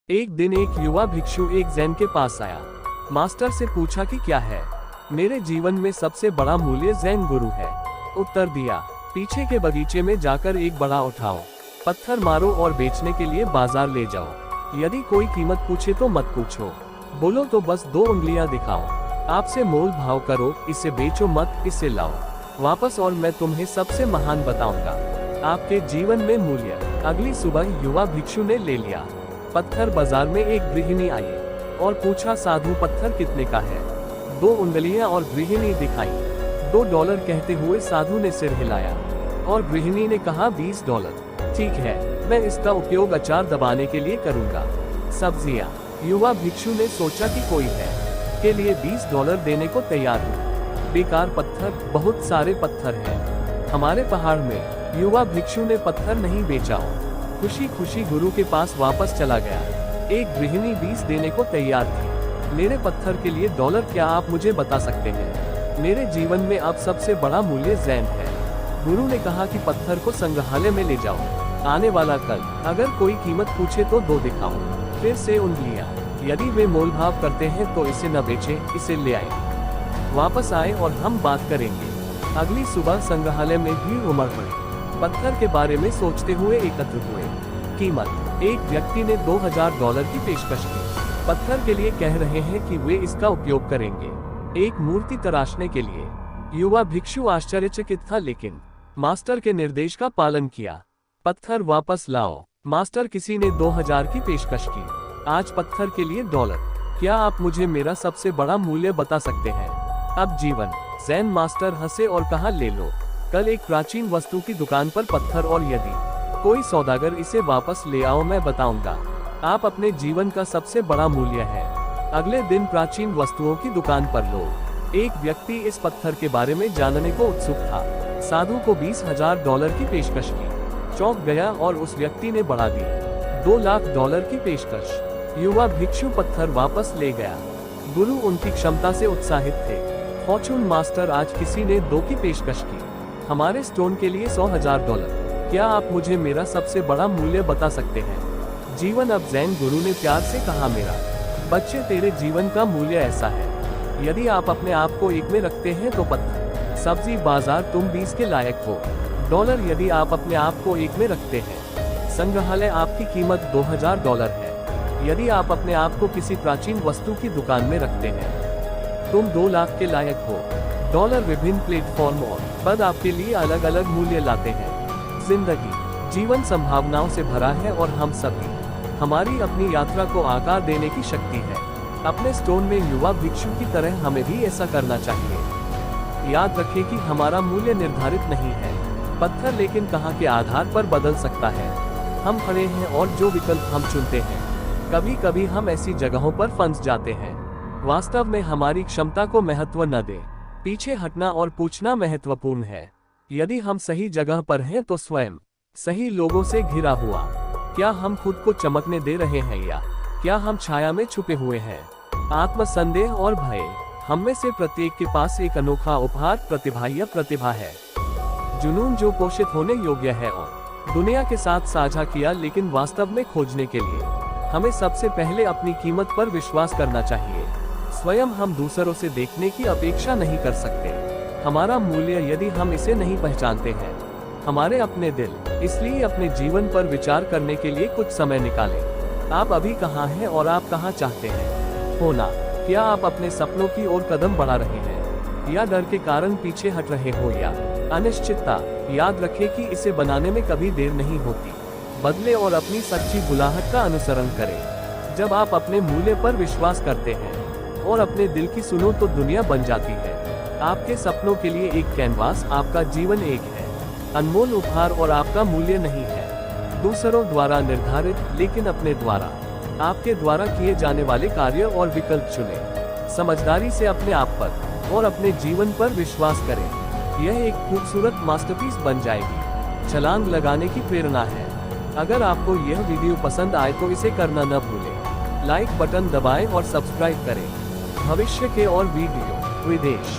एक दिन एक युवा भिक्षु एक जैन के पास आया। मास्टर से पूछा कि क्या है। मेरे जीवन में सबसे बड़ा मूल्य जैन गुरु है, उत्तर दिया। पीछे के बगीचे में जाकर एक बड़ा उठाओ, पत्थर मारो और बेचने के लिए बाजार ले जाओ। यदि कोई कीमत पूछे तो मत पूछो, बोलो तो बस 2 उंगलियां दिखाओ। आपसे मोल भाव करो, इसे बेचो मत, इसे लाओ वापस और मैं तुम्हें सबसे महान बताऊंगा आपके जीवन में मूल्य। अगली सुबह युवा भिक्षु ने ले लिया पत्थर। बाजार में एक गृहिणी आई और पूछा, साधु पत्थर कितने का है? 2 उंगलियां और गृहिणी दिखाई। $2 कहते हुए साधु ने सिर हिलाया और गृहिणी ने कहा $20। ठीक है, मैं इसका उपयोग अचार दबाने के लिए करूंगा। सब्जियां। युवा भिक्षु ने सोचा कि कोई है के लिए $20 देने को तैयार हूँ। बेकार पत्थर, बहुत सारे पत्थर हैं हमारे पहाड़ में। युवा भिक्षु ने पत्थर नहीं बेचा, खुशी खुशी गुरु के पास वापस चला गया। एक गृहिणी 20 देने को तैयार थी। मेरे पत्थर के लिए $, क्या आप मुझे बता सकते हैं? मेरे जीवन में अब सबसे बड़ा मूल्य जैन है। गुरु ने कहा कि पत्थर को संग्रहालय में ले जाओ। आने वाला कल अगर कोई कीमत पूछे तो 2 दिखाओ, फिर से उंगलियां। यदि वे मोल भाव करते हैं तो इसे न बेचे, इसे ले आए। वापस आए और हम बात करेंगे। अगली सुबह संग्रहालय में भीड़ उमड़ पड़ी। पत्थर के बारे में सोचते हुए एकत्र हुए। कीमत। एक व्यक्ति ने $2000 की पेशकश की। पत्थर के लिए कह रहे हैं कि वे इसका उपयोग करेंगे, एक मूर्ति तराशने के लिए। युवा भिक्षु आश्चर्यचकित था, लेकिन मास्टर के निर्देश का पालन किया। पत्थर वापस लाओ। मास्टर, किसी ने 2000 की पेशकश की, आज पत्थर के लिए $। क्या आप मुझे मेरा सबसे बड़ा मूल्य बता सकते हैं? अब जीवन। जैन मास्टर हंसे और कहा, ले लो। कल एक प्राचीन वस्तु की दुकान पर पत्थर, और यदि कोई सौदागर इसे वापस ले आओ मैं बताऊंगा आप अपने जीवन का सबसे बड़ा मूल्य है। अगले दिन प्राचीन वस्तुओं की दुकान पर लोग। एक व्यक्ति इस पत्थर के बारे में जानने को उत्सुक था। साधु को $20,000 की पेशकश की। चौंक गया और उस व्यक्ति ने बढ़ा दी $2,00,000 की पेशकश। युवा भिक्षु पत्थर वापस ले गया। गुरु उनकी क्षमता से उत्साहित थे। फॉर्चून मास्टर, आज किसी ने 2 की पेशकश की, हमारे स्टोन के लिए $100,000। क्या आप मुझे मेरा सबसे बड़ा मूल्य बता सकते हैं? जीवन। अब जैन गुरु ने प्यार से कहा, मेरा बच्चे, तेरे जीवन का मूल्य ऐसा है। यदि आप अपने आप को 1 में रखते हैं तो पत्थर, सब्जी, बाजार, तुम 20 के लायक हो। $, यदि आप अपने आप को 1 में रखते हैं, संग्रहालय आपकी कीमत $2000 है। यदि आप अपने आप को किसी प्राचीन वस्तु की दुकान में रखते हैं, तुम 2 लाख के लायक हो। $, विभिन्न प्लेटफॉर्म और पद आपके लिए अलग अलग मूल्य लाते हैं। जिंदगी। जीवन संभावनाओं से भरा है और हम सभी, हमारी अपनी यात्रा को आकार देने की शक्ति है। अपने स्टोन में युवा भिक्षु की तरह हमें भी ऐसा करना चाहिए। याद रखें कि हमारा मूल्य निर्धारित नहीं है पत्थर, लेकिन कहाँ के आधार पर बदल सकता है। हम खड़े हैं और जो विकल्प हम चुनते हैं, कभी कभी हम ऐसी जगहों पर फंस जाते हैं। वास्तव में हमारी क्षमता को महत्व न दें, पीछे हटना और पूछना महत्वपूर्ण है। यदि हम सही जगह पर हैं तो स्वयं सही लोगों से घिरा हुआ। क्या हम खुद को चमकने दे रहे हैं या क्या हम छाया में छुपे हुए हैं? आत्मसंदेह और भय। हम में से प्रत्येक के पास एक अनोखा उपहार, प्रतिभा या प्रतिभा है। जुनून जो पोषित होने योग्य है और दुनिया के साथ साझा किया, लेकिन वास्तव में खोजने के लिए हमें सबसे पहले अपनी कीमत पर विश्वास करना चाहिए। स्वयं हम दूसरों से देखने की अपेक्षा नहीं कर सकते। हमारा मूल्य, यदि हम इसे नहीं पहचानते हैं, हमारे अपने दिल। इसलिए अपने जीवन पर विचार करने के लिए कुछ समय निकालें। आप अभी कहाँ हैं और आप कहाँ चाहते हैं होना? क्या आप अपने सपनों की ओर कदम बढ़ा रहे हैं या डर के कारण पीछे हट रहे हो या अनिश्चितता? याद रखें कि इसे बनाने में कभी देर नहीं होती। बदले और अपनी सच्ची बुलाहट का अनुसरण करें। जब आप अपने मूल्य पर विश्वास करते हैं और अपने दिल की सुनो तो दुनिया बन जाती है। आपके सपनों के लिए एक कैनवास, आपका जीवन एक है अनमोल उपहार और आपका मूल्य नहीं है दूसरों द्वारा निर्धारित, लेकिन अपने द्वारा। आपके द्वारा किए जाने वाले कार्य और विकल्प चुनें। समझदारी से अपने आप पर और अपने जीवन पर विश्वास करें। यह एक खूबसूरत मास्टरपीस बन जाएगी। छलांग लगाने की प्रेरणा है। अगर आपको यह वीडियो पसंद आए तो इसे करना न भूलें। लाइक बटन दबाएं और सब्सक्राइब करें भविष्य के और वीडियो विदेश।